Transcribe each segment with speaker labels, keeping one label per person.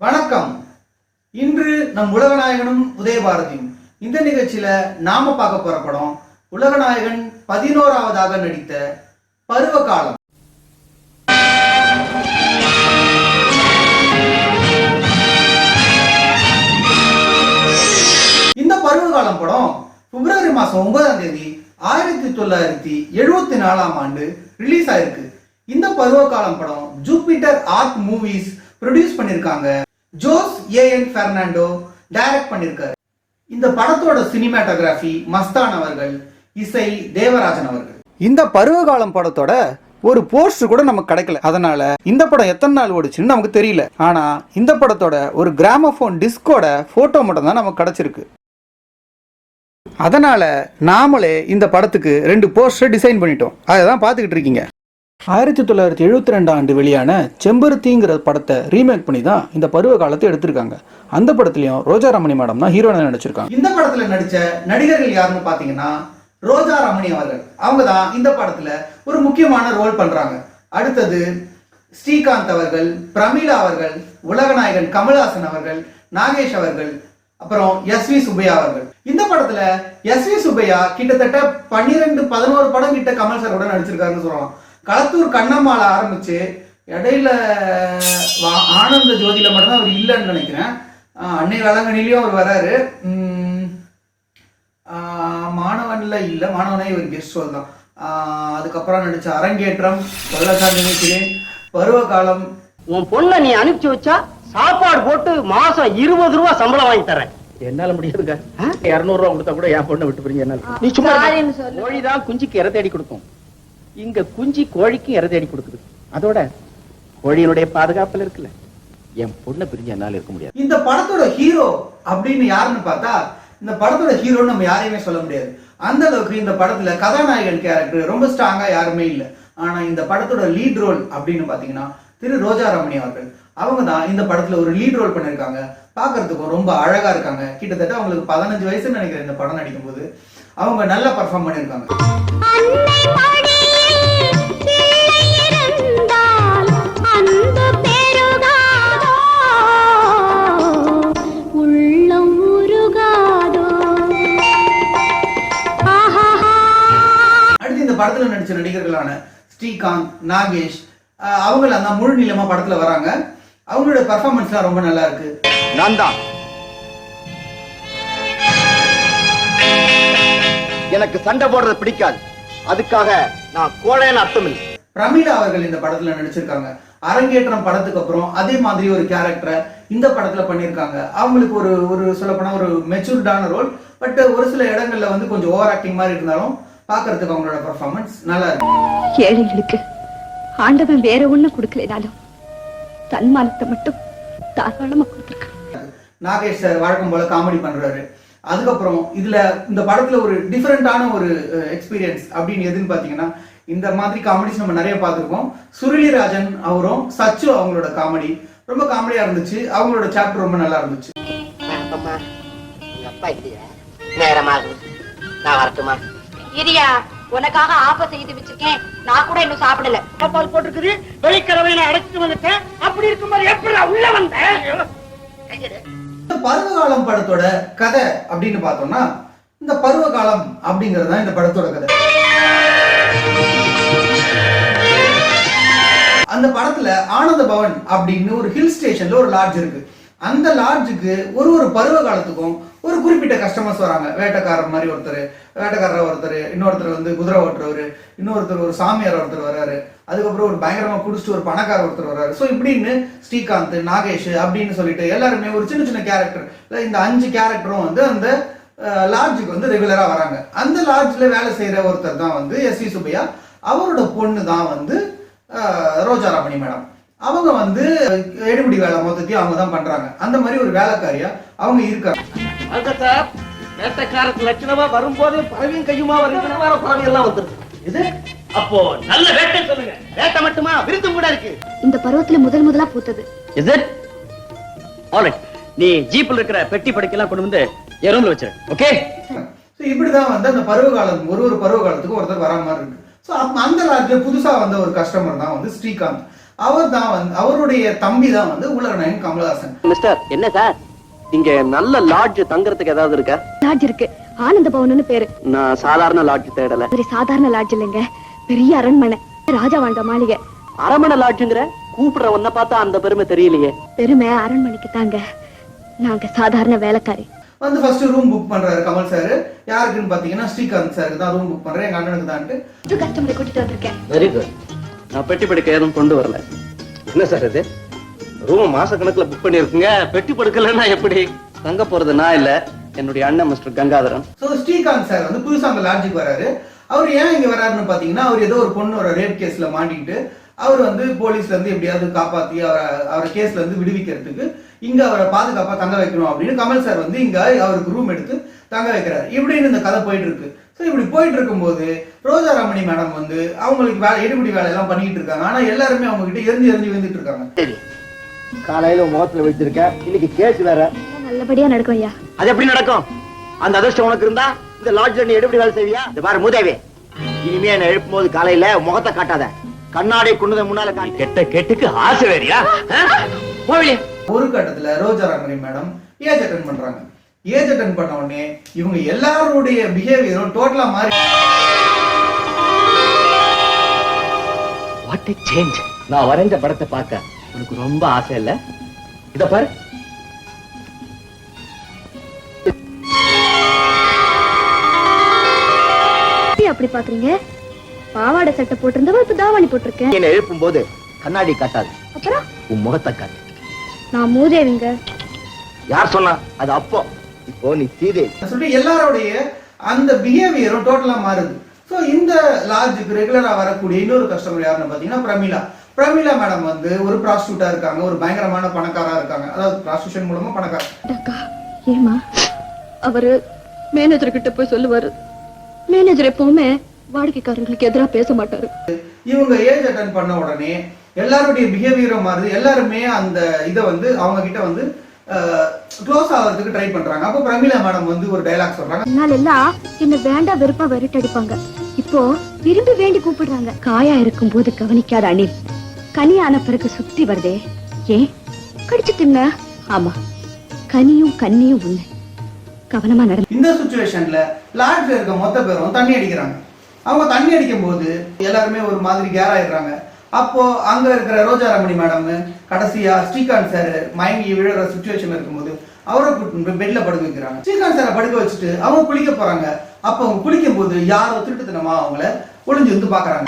Speaker 1: வணக்கம். இன்று நம் உலகநாயகனும் உதயபாரதியும் இந்த நிகழ்ச்சியில நாம பார்க்க போற படம் உலகநாயகன் 11ஆவதாக நடித்த பருவகாலம். இந்த பருவகாலம் படம் பிப்ரவரி மாசம் 9ஆம் தேதி 1974ஆம் ஆண்டு ரிலீஸ் ஆயிருக்கு. இந்த பருவகாலம் படம் ஜூபிட்டர் ஆர்ட் மூவிஸ் ப்ரொடியூஸ் பண்ணிருக்காங்க. ஜோஸ் ஏஎன் பெர்னாண்டோ டைரக்ட் பண்ணிருக்காரு. இந்த படத்தோட சினிமாட்டோகிராஃபி மஸ்தான் அவர்கள், இசை தேவராஜன் அவர்கள். இந்த பருவகாலம் படத்தோட ஒரு போஸ்டர் கூட நமக்கு கிடைக்கல. அதனால இந்த படம் எத்தனை நாள் ஓடுச்சுன்னு நமக்கு தெரியல. ஆனா இந்த படத்தோட ஒரு கிராமபோன் டிஸ்கோட போட்டோ மட்டும் தான் நமக்கு கிடைச்சிருக்கு. அதனால நாமளே இந்த படத்துக்கு 2 போஸ்டர் டிசைன் பண்ணிட்டோம். அதை தான் பார்த்துக்கிட்டு இருக்கீங்க. 1972 ஆண்டு வெளியான செம்பருத்திங்கிற படத்தை ரீமேக் பண்ணி தான் இந்த பருவ காலத்தை எடுத்திருக்காங்க. அந்த படத்துலயும் ரோஜா ரமணி மேடம் தான் ஹீரோயினா நடிச்சிருக்காங்க. இந்த படத்துல நடிச்ச நடிகர்கள் யாருன்னு பாத்தீங்கன்னா ரோஜா ரமணி அவர்கள். அவங்க தான் இந்த படத்துல ஒரு முக்கியமான ரோல் பண்றாங்க. அடுத்தது ஸ்ரீகாந்த் அவர்கள், பிரமிளா அவர்கள், உலகநாயகன் கமல்ஹாசன் அவர்கள், நாகேஷ் அவர்கள், அப்புறம் எஸ்வி சுப்பையா அவர்கள். இந்த படத்துல எஸ்வி சுப்பையா கிட்டத்தட்ட 12-11 படம் கிட்ட கமல் சாரோட நடிச்சிருக்காருன்னு சொல்லலாம். களத்தூர் கண்ணம்மால ஆரம்பிச்சு இடையில ஆனந்த ஜோதியில மட்டும்தான் அவர் இல்லைன்னு நினைக்கிறேன். அன்னை வேளாங்கண்ணிலையும் அவர் வராரு. மாணவன்ல இல்ல, மாணவனே இவர் கெஸ்ட் ரோல் தான். அதுக்கப்புறம் நடிச்ச அரங்கேற்றம், வெள்ளச்சாமி நினைக்கிறேன், பருவகாலம்.
Speaker 2: உன் பொண்ணை நீ அனுப்பிச்சு வச்சா சாப்பாடு போட்டு மாசம் 20 ரூபா சம்பளம் வாங்கி தரேன். என்னால முடியாதுங்க. 200 ரூபா கொடுத்தா கூட என் பொண்ணை விட்டு போறீங்க. என்னால நீ சும்மா கோழிதான் குஞ்சுக்கு இறை தேடி கொடுக்கும். இங்க குஞ்சி கோழிக்கு இறை தேடி கொடுக்குது. அதோட கோழியினுடைய பாதுகாப்புல இருக்குல்ல, என் பொண்ணை பிரிஞ்சு என்னால இருக்க முடியாது.
Speaker 1: இந்த படத்தோட ஹீரோ அப்படின்னு யாருன்னு பார்த்தா இந்த படத்தோட ஹீரோன்னு நம்ம யாரையுமே சொல்ல முடியாது. அந்த அளவுக்கு இந்த படத்துல கதாநாயகன் கேரக்டர் ரொம்ப ஸ்ட்ராங்கா யாருமே இல்லை. ஆனா இந்த படத்தோட லீட் ரோல் அப்படின்னு பாத்தீங்கன்னா திரு ரோஜா ரமணி அவர்கள். அவங்க தான் இந்த படத்துல ஒரு லீட் ரோல் பண்ணிருக்காங்க. பாக்குறதுக்கும் ரொம்ப அழகா இருக்காங்க. கிட்டத்தட்ட அவங்களுக்கு 15 வயசுன்னு நினைக்கிறேன் இந்த படம் நடிக்கும் போது. அவங்க நல்லா பர்ஃபார்ம் பண்ணிருக்காங்க. அடுத்து இந்த படத்துல நடிச்ச நடிகர்களான ஸ்ரீகாந்த், நாகேஷ் அவங்கள தான் முழு நீளமா படத்துல வராங்க. அவங்களோட பர்ஃபார்மன்ஸ்லாம் ரொம்ப நல்லா இருக்கு.
Speaker 3: நான் தான் எனக்கு சண்டை போடுறது பிடிக்காது. அதுக்காக நான் கோழைன்னு அர்த்தம் இல்லை.
Speaker 1: பிரமிளா அவர்கள் இந்த படத்துல நடிச்சிருக்காங்க. அரங்கேற்றம் படத்துக்கு அப்புறம் அதே மாதிரி ஒரு கேரக்டரை இந்த படத்துல பண்ணிருக்காங்க. அவங்களுக்கு ஒரு சொல்லப்போனா ஒரு மெச்சூர்டான ரோல். பட் ஒரு சில இடங்கள்ல வந்து கொஞ்சம் ஓவர் ஆக்டிங் மாதிரி இருந்தாலும் பாக்குறதுக்கு அவங்களோட பர்ஃபார்மன்ஸ் நல்லா இருக்கு.
Speaker 4: ஏழைகளுக்கு ஆண்டவன் வேற ஒண்ணு கொடுக்கலனாலும் தன்மானத்தை மட்டும் தாராளமா கொடுத்திருக்காங்க.
Speaker 1: நாகேஷ் சார் வழக்கம் போல காமெடி பண்றாரு. அதுக்கப்புறம் இதுல இந்த படத்துல ஒரு டிஃபரெண்டான ஒரு எக்ஸ்பீரியன்ஸ் அப்படின்னு எதுன்னு பாத்தீங்கன்னா இந்த மாதிரி காமெடிஸ் நம்ம நிறைய பார்த்துருக்கோம். சுருளிராஜன் அவரும் சச்சு அவங்களோட காமெடி ரொம்ப காமெடியா இருந்துச்சு. அவங்களோட சாப்டர் ரொம்ப நல்லா இருந்துச்சு.
Speaker 4: உனக்காக ஆப்ப செய்து வச்சிருக்கேன். நான் கூட இன்னும் சாப்பிடல.
Speaker 2: பால் போட்டுருக்குது. வெளிக்கடவை நான் அடைச்சிட்டு வந்துட்டேன். அப்படி இருக்கும்போது எப்படி உள்ள வந்தேன்?
Speaker 1: இந்த பருவகாலம் படத்தோட கதை அப்படின்னு பார்த்தோம்னா இந்த பருவகாலம் அப்படிங்கிறது தான் இந்த படத்தோட கதை. அந்த படத்துல ஆனந்த பவன் அப்படின்னு ஒரு ஹில் ஸ்டேஷன்ல ஒரு லாட்ஜ் இருக்கு. அந்த லாட்ஜுக்கு ஒரு பருவ காலத்துக்கும் ஒரு குறிப்பிட்ட கஸ்டமர்ஸ் வராங்க. வேட்டைக்காரர் மாதிரி ஒருத்தர், இன்னொருத்தர் வந்து குதிரை ஓட்டுறவர், இன்னொருத்தர் ஒரு சாமியார் ஒருத்தர் வர்றாரு. அதுக்கப்புறம் ஒரு பயங்கரமா குடிச்சிட்டு ஒரு பணக்கார ஒருத்தர் வர்றாரு. ஸோ இப்படின்னு ஸ்ரீகாந்த், நாகேஷ் அப்படின்னு சொல்லிட்டு எல்லாருமே ஒரு சின்ன சின்ன கேரக்டர், இந்த 5 கேரக்டரும் வந்து அந்த லாட்ஜுக்கு வந்து ரெகுலரா வராங்க. அந்த லாட்ஜ்ல வேலை செய்யற ஒருத்தர் தான் வந்து எஸ்வி சுப்பையா. அவரோட பொண்ணு தான் வந்து ரோஜா ரமணி மேடம். அவங்க வந்து எடுபடி வேலை மொத்தத்தையும் அவங்க தான் பண்றாங்க. அந்த மாதிரி ஒரு வேலைக்காரியா அவங்க இருக்காங்க.
Speaker 2: வேட்டைக்காரத்து லட்சணமா வரும்போதே பறவையும் கையுமா வருகிற பறவை எல்லாம் வந்துருக்கு. இது அப்போ நல்ல வேட்டை சொல்லுங்க. வேட்டை மட்டுமா, விருதும் கூட இருக்கு.
Speaker 4: இந்த பருவத்துல முதலா பூத்தது.
Speaker 2: Is it? ஆல்ரைட். நீ ஜீப்ல இருக்கிற பெட்டி படுக்கையெல்லாம் கொண்டு வந்து என் ரூம்ல வச்சிரு. ஓகே?
Speaker 1: சோ இப்படிதான் வந்து அந்த பருவகாலம் ஒரு பருவகாலத்துக்கு ஒருத்தர் வர மாதிரி இருக்கு. ஸோ அந்த லாட்ஜில் புதுசாக வந்த ஒரு கஸ்டமர் தான் வந்து ஸ்ரீகாந்த். அவர் தான் வந்து அவருடைய தம்பி தான் வந்து உலகநாயகன் கமலஹாசன்.
Speaker 2: மிஸ்டர் என்ன சார் இங்க நல்ல லாட்ஜ் தங்குறதுக்கு ஏதாவது இருக்கா?
Speaker 4: லாட்ஜ் இருக்கு, ஆனந்த பவன்னு பேரு.
Speaker 2: நான் சாதாரண லாட்ஜ் தேடல.
Speaker 4: ஒரு சாதாரண லாட்ஜ் இல்லைங்க, பெரிய அரண்மனை, ராஜா வாழ்ந்த மாளிகை.
Speaker 2: அரமண லாட்ஜுங்கிற கூப்பிடுற ஒன்ன பார்த்தா அந்த பெருமை தெரியலையே.
Speaker 4: பெருமை அரண்மனைக்கு தாங்க, நாங்க சாதாரண வேலைக்காரி.
Speaker 1: வந்து ஃபர்ஸ்ட் ரூம் புக் பண்றாரு கமல் சார். யாருக்குன்னு பாத்தீங்கன்னா ஸ்ரீகாந்த் சாருக்கு தான் ரூம் புக் பண்றேன், எங்க அண்ணனுக்கு தான்.
Speaker 4: கஸ்டமரை கூட்டிட்டு வந்திருக்கேன்.
Speaker 2: Very good. நான் பெட்டி படுக்க எதுவும் கொண்டு வரல. என்ன சார் இது ரூம் மாச கணக்குல புக் பண்ணிருக்குங்க, பெட்டி படுக்கலன்னா எப்படி? தங்க போறது நான் இல்ல, என்னுடைய அண்ணன் mister Gangadharan.
Speaker 1: So Srikanth sir வந்து புதுசா அந்த லாட்ஜுக்கு வராரு. அவர் ஏன் இங்க வராருன்னு பாத்தீங்கன்னா, அவர் ஏதோ ஒரு பொண்ணோட ரேப் கேஸ்ல மாட்டிக்கிட்டு அவர் வந்து போலீஸ்ல இருந்து எப்படியாவது காப்பாத்தி அவரை கேஸ்ல இருந்து விடுவிக்கிறதுக்கு இங்க அவரை பாதுகாப்பா தங்க வைக்கணும் அப்படின்னு கமல் சார் வந்து இங்க அவருக்கு ரூம் எடுத்து தங்க வைக்கிறாரு. இப்படின்னு இந்த கதை போயிட்டு இருக்கு. ஸோ இப்படி போயிட்டு இருக்கும்போது ரோஜா ரமணி மேடம் வந்து அவங்களுக்கு எடுபடி வேலையெல்லாம் பண்ணிட்டு இருக்காங்க. ஆனா எல்லாருமே அவங்க கிட்ட எரிஞ்சு வந்துட்டு இருக்காங்க.
Speaker 3: காலையில முகத்துல வச்சிருக்க, இன்னைக்கு கேஸ் வேற.
Speaker 4: நல்லபடியா நடக்கும் ஐயா.
Speaker 3: அது எப்படி நடக்கும்? அந்த அதிர்ஷ்டம் உனக்கு இருந்தா இந்த லாட்ஜ்ல நீ எப்படி வேலை செய்வியா? இந்த பாரு மூதேவி, இனிமே என்ன எழுப்பும் போது காலையில முகத்தை காட்டாத, கண்ணாடி கொண்டு முன்னால காட்டி.
Speaker 2: கெட்ட கெட்டுக்கு ஆசை வேறியா?
Speaker 1: ஒரு கட்டத்துல ரோஜா ரமணி மேடம் ஏஜ் அட்டன் பண்றாங்க. ஏஜ் அட்டன் பண்ண உடனே இவங்க எல்லாருடைய பிஹேவியரும் டோட்டலா மாறி.
Speaker 2: What a change. நான் வரைஞ்ச படத்தை பார்க்க உனக்கு ரொம்ப ஆசை இல்ல? இத பாரு.
Speaker 4: அப்படி பாக்குறீங்க? பாவாடை சட்டை போட்டிருந்தவ இப்ப தாவணி போட்டிருக்கேன்.
Speaker 3: என்ன எழுப்பும் போது கண்ணாடி காட்டாது,
Speaker 4: அப்புறம்
Speaker 3: உன் முகத்தை காட்டு.
Speaker 4: நான் மூதேவிங்க.
Speaker 3: யார் சொன்னா? அது அப்போ. இப்போ நீ சீதே
Speaker 1: சொல்லி எல்லாருடைய அந்த பிஹேவியரும் டோட்டலா மாறுது. ஸோ இந்த லாட்ஜுக்கு ரெகுலரா வரக்கூடிய இன்னொரு கஸ்டமர் யாருன்னு பாத்தீங்கன்னா பிரமிளா. பிரமிளா மேடம் வந்து ஒரு ப்ராஸ்டியூட்டா இருக்காங்க, ஒரு பயங்கரமான பணக்காரா இருக்காங்க. அதாவது ப்ராஸ்டியூஷன் மூலமா பணக்கார.
Speaker 4: ஏமா அவரு மேனேஜர் கிட்ட போய் சொல்லுவாரு, மேனேஜர் எப்பவுமே வாடிக்கைக்காரங்களுக்கு எதிராக பேச மாட்டாரு.
Speaker 1: இவங்க ஏஜ் அட்டன் பண்ண உடனே எல்லாருடைய பிஹேவியரும் மாறுது. எல்லாருமே அந்த இதை வந்து அவங்க கிட்ட வந்து க்ளோஸ் ஆகிறதுக்கு ட்ரை பண்றாங்க. அப்போ பிரமிளா மேடம் வந்து ஒரு டைலாக் சொல்றாங்க.
Speaker 4: அதனால எல்லாம் என்ன வேண்டா வெறுப்பா விரட்டு அடிப்பாங்க. இப்போ விரும்பி வேண்டி கூப்பிடுறாங்க. காயா இருக்கும் போது கவனிக்காத அணில் கனியான பிறகு சுத்தி வருதே, ஏன் கடிச்சு தின்ன? ஆமா, கனியும் கண்ணியும் உண்ணு, கவனமா நடந்து.
Speaker 1: இந்த சுச்சுவேஷன்ல லாட்ஜ்ல இருக்க மொத்த பேரும் தண்ணி அடிக்கிறாங்க. அவங்க தண்ணி அடிக்கும் போது எல்லாருமே ஒரு மாதிரி கேர் ஆயிடுறாங்க. அப்போ அங்க இருக்கிற ரோஜா ரமணி மேடம் கடைசியா ஸ்ரீகாந்த் சார் மயங்கி விழுற சுச்சுவேஷன் இருக்கும்போது அவரை பெட்ல படுக்க வைக்கிறாங்க. ஸ்ரீகாந்த் சாரை படுக்க வச்சுட்டு அவங்க குளிக்க போறாங்க. அப்ப அவங்க குளிக்கும் போது யாரோ திருட்டுத்தனமா அவங்கள ஒளிஞ்சு வந்து பாக்குறாங்க.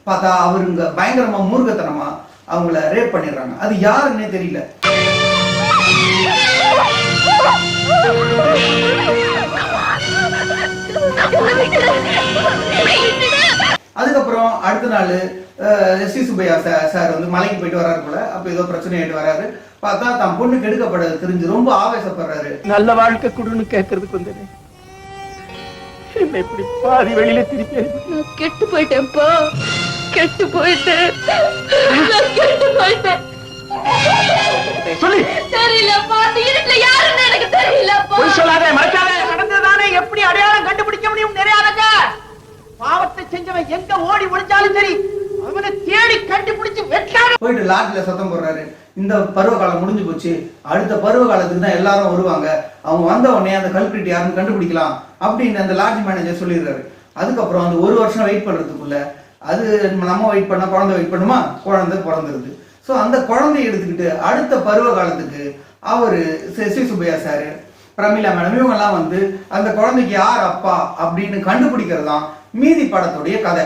Speaker 1: பார்த்தா அவருங்க பயங்கரமா மூர்க்கத்தனமா அவங்கள ரேப் பண்ணிடுறாங்க. அது யாருன்னே தெரியல. அதுக்கப்புறம் அடுத்த நாள் எஸ் சி சுப்பையா சார் வந்து மலைக்கு போயிட்டு வராரு போல. அப்ப ஏதோ பிரச்சனை ஆயிட்டு வராரு. பார்த்தா தான் பொண்ணு கெடுக்கப்படுறது தெரிஞ்சு ரொம்ப ஆவேசப்படுறாரு.
Speaker 2: நல்ல வாழ்க்கை குடுன்னு கேட்கறதுக்கு வந்தேன், என்ன இப்படி பாதி வெளியில திருப்பி.
Speaker 4: நான் கெட்டு போயிட்டேன்ப்பா, கெட்டு போயிட்டேன், கெட்டு போயிட்டேன்.
Speaker 2: சொல்லு.
Speaker 4: தெரியலப்பா, இருட்டுல யாருன்னு எனக்கு தெரியலப்பா.
Speaker 2: பொய் சொல்லாத, மறைக்காத. நடந்ததானே எப்படி அடையாளம் கண்டுபிடிக்க முடியும்? நிறையாதங்க பாவத்தை செஞ்சவன் எங்க ஓடி ஒளிஞ்சாலும் சரி, அவனை தேடி கண்டுபிடிச்சு வெட்டாரு.
Speaker 1: போயிட்டு லாட்ஜ்ல சத்தம் போடுறாரு, இந்த பருவ காலம் முடிஞ்சு போச்சு, அடுத்த பருவ காலத்துக்கு தான் எல்லாரும் வருவாங்க, அவங்க வந்த உடனே அந்த கல்பிரிட் யாருன்னு கண்டுபிடிக்கலாம் அப்படின்னு அந்த லாட்ஜ் மேனேஜர் சொல்லிடுறாரு. அதுக்கப்புறம் அந்த ஒரு வருஷம் வெயிட் பண்றதுக்குள்ள அது நம்ம வெயிட் பண்ண குழந்தை வெயிட் பண்ணுமா, குழந்தை பிறந்துருது. ஸோ அந்த குழந்தைய எடுத்துக்கிட்டு அடுத்த பருவ காலத்துக்கு அவரு S C Subbaiah sir, Pramila madam இவங்கெல்லாம் வந்து அந்த குழந்தைக்கு யார் அப்பா அப்படின்னு கண்டுபிடிக்கிறது தான் மீதி படத்துடைய கதை.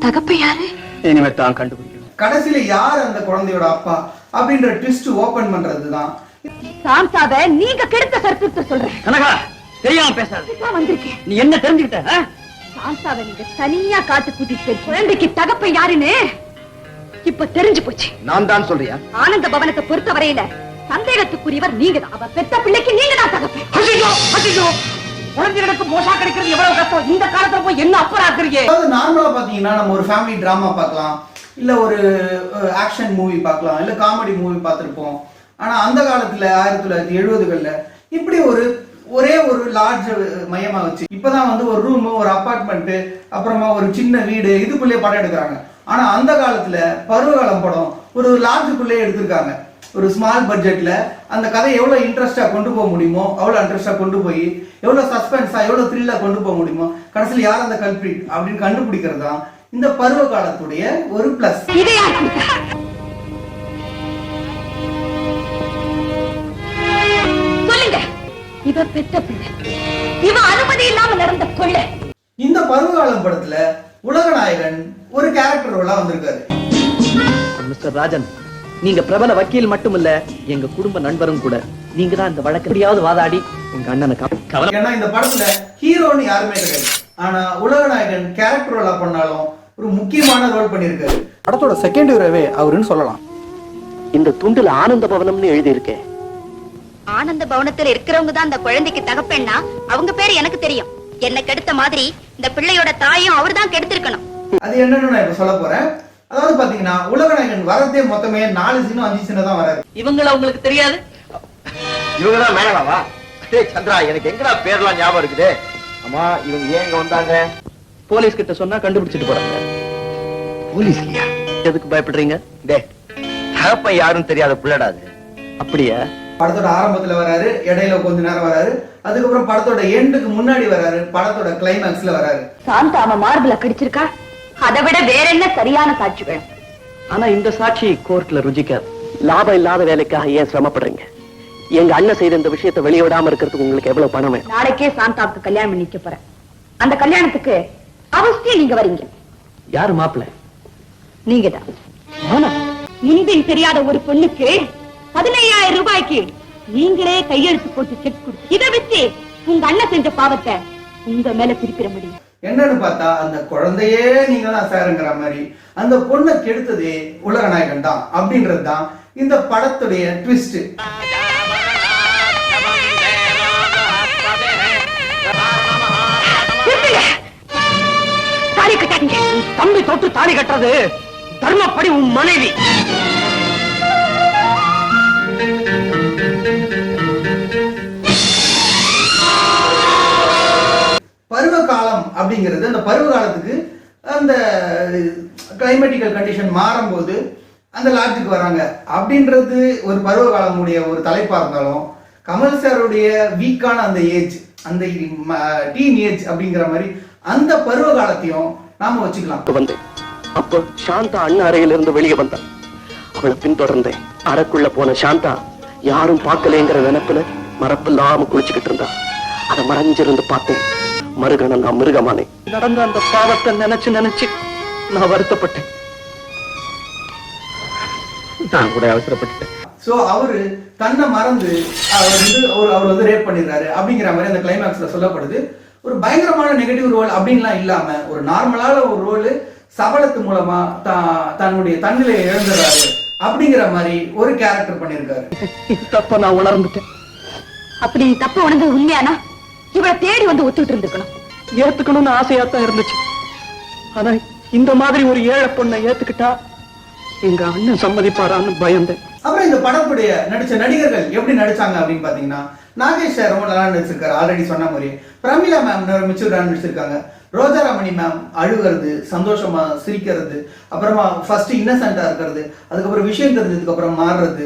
Speaker 4: தகப்ப யாரு?
Speaker 2: இனிமே தான் கண்டுபிடிக்கணும்.
Speaker 1: கடைசியில யார் அந்த குழந்தையோட அப்பா அப்படின்ற ட்விஸ்ட் ஓபன் பண்றதுதான்.
Speaker 4: சாந்தாவை நீங்க கெடுத்த கருத்து சொல்றேன்.
Speaker 2: கனகா, தெரியாம பேசாத.
Speaker 4: வந்திருக்கேன்.
Speaker 2: நீ என்ன தெரிஞ்சுக்கிட்ட?
Speaker 4: சாந்தாவை நீங்க தனியா காட்டு கூட்டிட்டு குழந்தைக்கு தகப்ப யாருன்னு இப்ப தெரிஞ்சு போச்சு.
Speaker 3: நான் தான் சொல்றியா?
Speaker 4: ஆனந்த பவனத்தை பொறுத்த வரையில சந்தேகத்துக்குரியவர் நீங்க தான். அவ பெத்த பிள்ளைக்கு நீங்க தான் தகப்ப.
Speaker 2: குழந்தைகளுக்கு மோசா கிடைக்கிறது எவ்வளவு கஷ்டம். இந்த காலத்துல போய் என்ன அப்புறம் ஆக்குறீங்க?
Speaker 1: அதாவது நார்மலா பாத்தீங்கன்னா நம்ம ஒரு ஃபேமிலி டிராமா பார்க்கலாம், இல்லை ஒரு ஆக்ஷன் மூவி பார்க்கலாம், இல்லை காமெடி மூவி பார்த்துருப்போம். ஆனால் அந்த காலத்தில் 1970களில் இப்படி ஒரே ஒரு லாட்ஜ் மையமா வச்சு இப்பதான் வந்து ஒரு ரூம், ஒரு அபார்ட்மெண்ட், அப்புறமா ஒரு சின்ன வீடு, இதுக்குள்ளேயே படம் எடுக்கிறாங்க. ஆனா அந்த காலத்துல பருவகாலம் படம் ஒரு லாட்ஜுக்குள்ளேயே எடுத்திருக்காங்க. ஒரு ஸ்மால் பட்ஜெட்ல அந்த கதையை எவ்வளவு இன்ட்ரெஸ்டா கொண்டு போக முடியுமோ அவ்வளவு இன்ட்ரெஸ்டா கொண்டு போய் எவ்வளவு சஸ்பென்ஸா எவ்வளவு த்ரில்லா கொண்டு போக முடியுமோ கடைசியில் யார் அந்த கல்பிரிட் அப்படின்னு கண்டுபிடிக்கிறது தான் இந்த பருவ காலத்துடைய ஒரு பிளஸ்.
Speaker 4: இவ பெத்த பிள்ளை, இவ அனுமதி இல்லாம நடந்த கொள்ளை.
Speaker 1: இந்த பருவகாலம் படத்துல உலகநாயகன் ஒரு கேரக்டர் ரோலா வந்திருக்காரு.
Speaker 2: மிஸ்டர் ராஜன், நீங்க பிரபல வக்கீல் மட்டும் இல்ல, எங்க குடும்ப நண்பரும் கூட. நீங்க தான் இந்த வழக்கையாவது வாதாடி உங்க அண்ணனை கவலை.
Speaker 1: ஏன்னா இந்த படத்துல ஹீரோன்னு யாருமே கிடையாது. ஆனா உலகநாயகன் கேரக்டர் ரோலா பண்ணாலும் ஒரு முக்கியமான ரோல் பண்ணிருக்காரு. படத்தோட செகண்ட் ஹீரோவே அவருன்னு சொல்லலாம்.
Speaker 2: இந்த துண்டுல ஆனந்த பவனம்னு எழுதி இருக்கேன்.
Speaker 4: ஆனந்த பவனத்துல இருக்கிறவங்க தான் அந்த குழந்தைக்கு தகப்பேன்னா அவங்க பேரு எனக்கு தெரியும். என்ன கெடுத்த மாதிரி இந்த பிள்ளையோட தாயும் அவர் தான் கெடுத்திருக்கணும்.
Speaker 1: அது என்னன்னு நான் இப்ப சொல்ல போறேன். அதாவது பாத்தீங்கன்னா உலகநாயகன் வரதே மொத்தமே 4 சீனோ 5 சீனோ தான் வராது.
Speaker 2: இவங்கள உங்களுக்கு தெரியாது?
Speaker 3: இவங்கதான் மேனகாவா? சந்திரா, எனக்கு எங்கடா பேர்லாம் ஞாபகம் இருக்குது. அம்மா, இவங்க ஏங்க வந்தாங்க?
Speaker 2: போலீஸ் கிட்ட சொன்னா கண்டுபிடிச்சிட்டு போறாங்க.
Speaker 3: போலீஸ்லயா?
Speaker 2: எதுக்கு பயப்படுறீங்க?
Speaker 3: டே, தகப்பன் யாரும் தெரியாத புள்ளடாது.
Speaker 2: அப்படியா?
Speaker 1: படத்தோட ஆரம்பத்துல வராரு, இடையில கொஞ்ச நேரம் வராரு, அதுக்கப்புறம் படத்தோட எண்டுக்கு முன்னாடி வராரு, படத்தோட கிளைமேக்ஸ்ல வராரு.
Speaker 4: சாந்தா அவன் மார்பிள கடிச்சிருக்கா, அதை விட வேற என்ன சரியான சாட்சி வேணும்?
Speaker 2: ஆனா இந்த சாட்சி கோர்ட்ல ருஜிக்காது. லாபம் இல்லாத வேலைக்காக ஏன் சிரமப்படுறீங்க? எங்க அண்ணன் செய்த இந்த விஷயத்தை வெளியிடாம இருக்கிறதுக்கு உங்களுக்கு எவ்வளவு பணம் வேணும்?
Speaker 4: நாளைக்கே சாந்தாவுக்கு கல்யாணம் பண்ணி வைக்க போறேன். அந்த கல்யாணத்துக்கு அவசியம் நீங்க வரீங்க.
Speaker 2: யாரு மாப்பிள்ள?
Speaker 4: நீங்க தான். முன்பின் தெரியாத ஒரு பொண்ணுக்கு 15,000 ரூபாய்க்கு நீங்களே கையெழுத்து போட்டு செக் கொடுத்து இதை வச்சு உங்க அண்ணன் செஞ்ச பாவத்தை உங்க மேல திருப்பிட முடியும்.
Speaker 1: என்னன்னு பார்த்தா அந்த குழந்தையே நீங்க தான் சாருங்கிற மாதிரி அந்த பொண்ணை கெடுத்ததே உலகநாயகன் தான் அப்படின்றது தான் இந்த படத்துடைய ட்விஸ்ட்.
Speaker 4: தாலி கட்டாதீங்க.
Speaker 2: தம்பி தொட்டு தாலி கட்டுறது தர்மப்படி உன் மனைவி.
Speaker 1: பருவ காலம் அப்படிங்கிறது அந்த பருவ காலத்துக்கு அந்த கிளைமேட்டிக்கல் கண்டிஷன் மாறும்போது அந்த லாட்ஜுக்கு வராங்க அப்படின்றது ஒரு பருவ காலமுடைய ஒரு தலைப்பா இருந்தாலும் கமல் சாருடைய வீக்கான அந்த ஏஜ், அந்த டீன் ஏஜ் அப்படிங்கிற மாதிரி அந்த பருவ காலத்தையும் நாம வச்சுக்கலாம்.
Speaker 2: வந்து அப்போ சாந்தா அண்ணன் அறையிலிருந்து வெளியே வந்தான். அவளை பின்தொடர்ந்தேன். அறைக்குள்ள போன சாந்தா யாரும் பார்க்கலேங்கிற நினைப்புல மரப்பில்லாம குளிச்சுக்கிட்டு இருந்தா. அதை மறைஞ்சிருந்து பார்த்தேன். மருகன நான் மிருகமானே. நடந்த அந்த பாவத்தை நினைச்சு நான் வருத்தப்பட்டேன். நான் கூட அவசரப்பட்டேன்.
Speaker 1: சோ அவரு தன்னை மறந்து அவர் வந்து ரேப் பண்ணிடுறாரு அப்படிங்கிற மாதிரி அந்த கிளைமேக்ஸ்ல சொல்லப்படுது. ஒரு பயங்கரமான நெகட்டிவ் ரோல் அப்படின்லாம் இல்லாம ஒரு நார்மலான ஒரு ரோல் சபலத்து மூலமா தன்னுடைய தன்னிலையை இழந்துடுறாரு அப்படிங்கிற மாதிரி ஒரு கேரக்டர் பண்ணிருக்காரு.
Speaker 2: தப்ப நான் உணர்ந்துட்டேன்.
Speaker 4: அப்படி தப்ப உணர்ந்தது உண்மையானா இவளை தேடி வந்து ஒத்துக்கிட்டு இருந்துக்கணும்.
Speaker 2: ஏத்துக்கணும்னு ஆசையாத்தான் இருந்துச்சு. ஆனா இந்த மாதிரி ஒரு ஏழை பொண்ணை ஏத்துக்கிட்டா எங்க அண்ணன் சம்மதிப்பாரான்னு பயந்தேன்.
Speaker 1: அப்புறம் இந்த படத்துடைய நடிச்ச நடிகர்கள் எப்படி நடிச்சாங்க அப்படின்னு பாத்தீங்கன்னா, நாகேஷ் சார் ரொம்ப நல்லா நடிச்சிருக்காரு, ஆல்ரெடி சொன்ன மாதிரி. பிரமிளா மேம் மெச்சூர்டாக நடிச்சிருக்காங்க. ரோஜாராமணி மேம் அழுகிறது, சந்தோஷமா சிரிக்கிறது, அப்புறமா ஃபர்ஸ்ட் இன்னசென்டா இருக்கிறது, அதுக்கப்புறம் விஷயம் தெரிஞ்சதுக்கு அப்புறம் மாறுறது,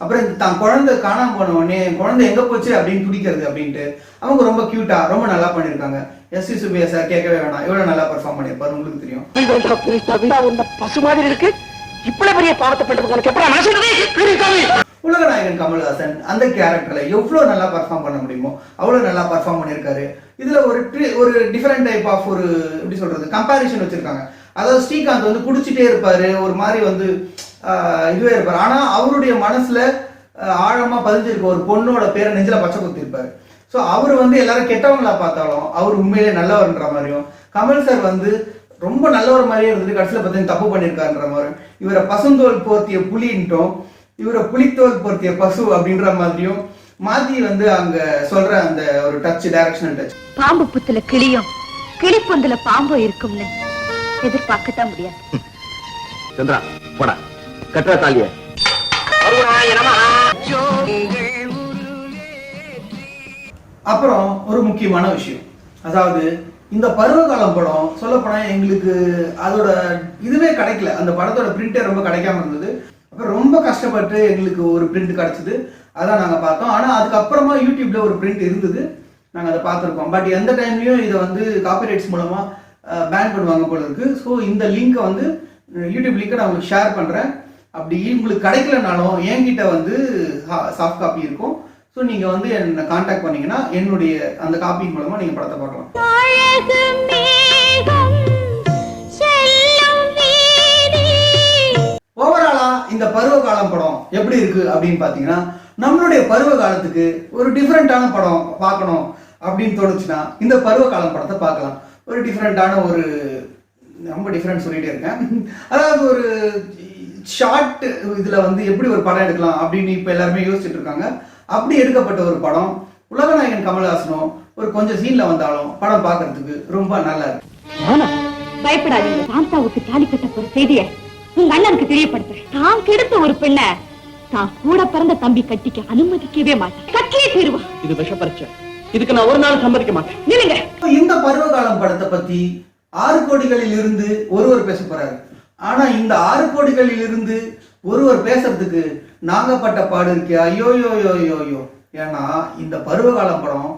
Speaker 1: அப்புறம் தான் குழந்தை காணாம போன உடனே குழந்தை எங்க போச்சு அப்படின்னு துடிக்கிறது அப்படின்ட்டு அவங்க ரொம்ப கியூட்டா ரொம்ப நல்லா பண்ணிருக்காங்க. எஸ்.வி. சுப்பையா சார் கேட்கவே வேணாம், எவ்வளவு நல்லா பெர்ஃபார்ம் பண்ணிருப்பாரு, உங்களுக்கு தெரியும்.
Speaker 2: பசு மாதிரி இருக்கு. இவ்வளவு பெரிய பாவத்தை பண்றது
Speaker 1: உலகநாயகன் கமல்ஹாசன் அந்த கேரக்டர்ல எவ்வளவு நல்லா பெர்ஃபார்ம் பண்ண முடியுமோ அவ்வளவு நல்லா பெர்ஃபார்ம் பண்ணிருக்காரு. இதுல ஒரு டிஃபரெண்ட் டைப் ஆஃப் ஒரு எப்படி சொல்றது கம்பேரிஷன் வச்சிருக்காங்க. அதாவது ஸ்ரீகாந்த் வந்து குடிச்சிட்டே இருப்பாரு, ஒரு மாதிரி வந்து இதுவே இருப்பாரு. ஆனா அவருடைய மனசுல ஆழமா பதிஞ்சிருக்க ஒரு பொண்ணோட பேரை நெஞ்சில பச்சை குத்தி இருப்பாரு. ஸோ அவர் வந்து எல்லாரும் கெட்டவங்களா பார்த்தாலும் அவர் உண்மையிலே நல்லவர்ன்ற மாதிரியும், கமல் சார் வந்து ரொம்ப நல்லவர் மாதிரியே இருந்துட்டு கடைசியில் பார்த்தீங்கன்னா தப்பு பண்ணியிருக்காருன்ற மாதிரி, இவரை பசுந்தோல் போர்த்திய புலின்ட்டும் இவரை புலித்தோல் போர்த்திய பசு அப்படின்ற மாதிரியும் மாத்தி வந்து அங்க சொல்ற அந்த ஒரு டச், டைரக்ஷனல் டச்.
Speaker 4: பாம்பு புத்துல கிளியும் கிளிப்பொந்துல பாம்பும் இருக்கும்னு எதிர்பார்க்கத்தான் முடியாது.
Speaker 3: சந்திரா போடா கட்டுற தாலிய.
Speaker 1: அப்புறம் ஒரு முக்கியமான விஷயம், அதாவது இந்த பருவகாலம் படம் சொல்லப்போனா எங்களுக்கு அதோட இதுவே கிடைக்கல. அந்த படத்தோட பிரிண்டே ரொம்ப கிடைக்காம இருந்தது. அப்புறம் ரொம்ப கஷ்டப்பட்டு எங்களுக்கு ஒரு பிரிண்ட் கிடைச்சது, அதான் நாங்கள் பார்த்தோம். ஆனால் அதுக்கப்புறமா யூடியூப்ல ஒரு பிரிண்ட் இருந்தது, நாங்கள் அதை பார்த்துருக்கோம். பட் எந்த டைம்லையும் இதை வந்து காப்பிரைட்ஸ் மூலமாக பேன் பண்ணுவாங்க போல இருக்கு. ஸோ இந்த லிங்கை வந்து யூடியூப் லிங்கை நான் உங்களுக்கு ஷேர் பண்ணுறேன். அப்படி உங்களுக்கு கிடைக்கலனாலும் என்கிட்ட வந்து சாஃப்ட் காப்பி இருக்கும். ஸோ நீங்கள் வந்து என்னை கான்டாக்ட் பண்ணீங்கன்னா என்னுடைய அந்த காப்பியின் மூலமாக நீங்கள் படத்தை பார்க்கலாம். ஓவராலா இந்த பருவகாலம் படம் எப்படி இருக்கு அப்படின்னு பார்த்தீங்கன்னா, நம்மளுடைய பருவ காலத்துக்கு ஒரு டிஃப்ரெண்டான படம் பார்க்கணும் அப்படின்னு தோணுச்சுன்னா இந்த பருவகாலம் படத்தை பார்க்கலாம். ஒரு டிஃப்ரெண்டான ஒரு ரொம்ப டிஃப்ரெண்ட் சொல்லிட்டே இருக்கேன். அதாவது ஒரு ஷார்ட் இதுல வந்து எப்படி ஒரு படம் எடுக்கலாம் அப்படின்னு இப்ப எல்லாருமே யோசிச்சுட்டு இருக்காங்க. அப்படி எடுக்கப்பட்ட ஒரு படம். உலகநாயகன் கமல்ஹாசனும் ஒரு கொஞ்சம் சீன்ல வந்தாலும் படம் பார்க்கறதுக்கு ரொம்ப நல்லா இருக்கு.
Speaker 4: பயப்படாதீங்க, சாந்தாவுக்கு தாலி கட்ட போற செய்தியை உங்க அண்ணனுக்கு தெரியப்படுத்துறேன். தான் கெடுத்த ஒரு பெண்ணை தான் கூட பிறந்த தம்பி கட்டிக்க அனுமதிக்கவே மாட்டேன். கட்டியே தீருவா.
Speaker 2: இது விஷ பரீட்சை, இதுக்கு நான் ஒரு நாள் சம்மதிக்க மாட்டேன்.
Speaker 4: நில்லுங்க.
Speaker 1: இந்த பருவகாலம் படத்தை பத்தி 6 கோடிகளில் இருந்து ஒருவர் பேச போறாரு. ஆனா இந்த 6 கோடிகளில் இருந்து ஒருவர் பேசுறதுக்கு நாங்க பட்ட பாடு இருக்கு. ஐயோ. ஏன்னா இந்த பருவகாலம் படம்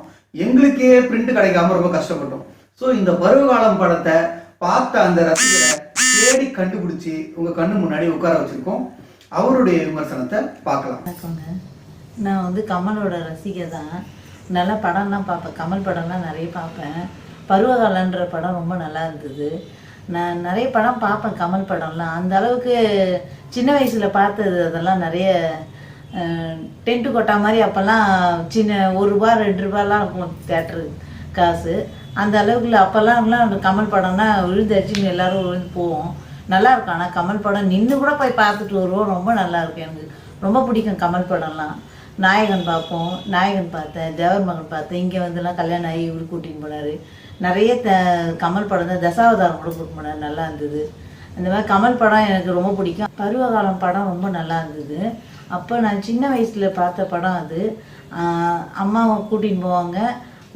Speaker 1: எங்களுக்கே பிரிண்ட் கிடைக்காம ரொம்ப கஷ்டப்பட்டோம். ஸோ இந்த பருவகாலம் படத்தை பார்த்த அந்த ரசிகரை தேடி கண்டுபிடிச்சி உங்க கண்ணு முன்னாடி உட்கார வச்சிருக்கோம். அவருடைய விமர்சனத்தை பார்க்கலாம்.
Speaker 5: நான் வந்து கமலோட ரசிகை தான். நல்ல படம்லாம் பார்ப்பேன், கமல் படம்லாம் நிறைய பார்ப்பேன். பருவகாலன்ற படம் ரொம்ப நல்லா இருந்தது. நான் நிறைய படம் பார்ப்பேன், கமல் படம்லாம். அந்த அளவுக்கு சின்ன வயசில் பார்த்தது அதெல்லாம் நிறைய டென்ட்டு கொட்டா மாதிரி அப்போல்லாம் சின்ன 1 ரூபா 2 ரூபாலாம் இருக்கும் தேட்டரு காசு. அந்த அளவுக்கு அப்போல்லாம் கமல் படம்னா விழுந்தடிச்சுன்னு எல்லோரும் விழுந்து போவோம். நல்லா இருக்கும். ஆனால் கமல் படம் நின்று கூட போய் பார்த்துட்டு வருவோம். ரொம்ப நல்லா இருக்கும். எனக்கு ரொம்ப பிடிக்கும் கமல் படம்லாம். நாயகன் பார்ப்போம், நாயகன் பார்த்தேன், தேவர் மகன் பார்த்தேன். இங்கே வந்துலாம் கல்யாணம் ஆகி இவரு கூட்டின்னு போனார். நிறைய கமல் படம் தான். தசாவதாரம் கூட கூட்டின்னு போனார், நல்லா இருந்தது. இந்த மாதிரி கமல் படம் எனக்கு ரொம்ப பிடிக்கும். பருவகாலம் படம் ரொம்ப நல்லா இருந்தது. அப்போ நான் சின்ன வயசில் பார்த்த படம் அது. அம்மாவை கூட்டின்னு போவாங்க,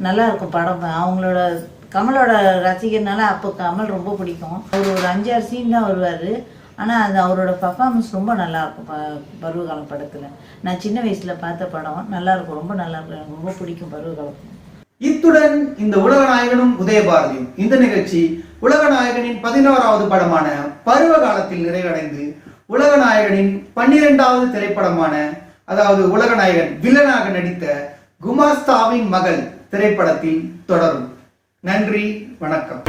Speaker 5: நல்லா இருக்கும் படம். அவங்களோட கமலோட ரசிகர்னால அப்போ கமல் ரொம்ப பிடிக்கும். அவர் ஒரு 5-6 சீன் தான் வருவார். ஆனால் அது அவரோட பர்ஃபார்மன்ஸ் ரொம்ப நல்லாயிருக்கும். பருவகாலம் படத்தில் நான் சின்ன வயசில் பார்த்த படம் நல்லாயிருக்கும், ரொம்ப நல்லாயிருக்கும். எனக்கு ரொம்ப பிடிக்கும் பருவகாலம்.
Speaker 1: இத்துடன் இந்த உலகநாயகனும் உதயபாரதியும் இந்த நிகழ்ச்சி உலகநாயகனின் 11வது படமான பருவகாலத்தில் நிறைவடைந்து உலகநாயகனின் 12வது திரைப்படமான, அதாவது உலகநாயகன் வில்லனாக நடித்த குமாஸ்தாவின் மகள் திரைப்படத்தில் தொடரும். நன்றி, வணக்கம்.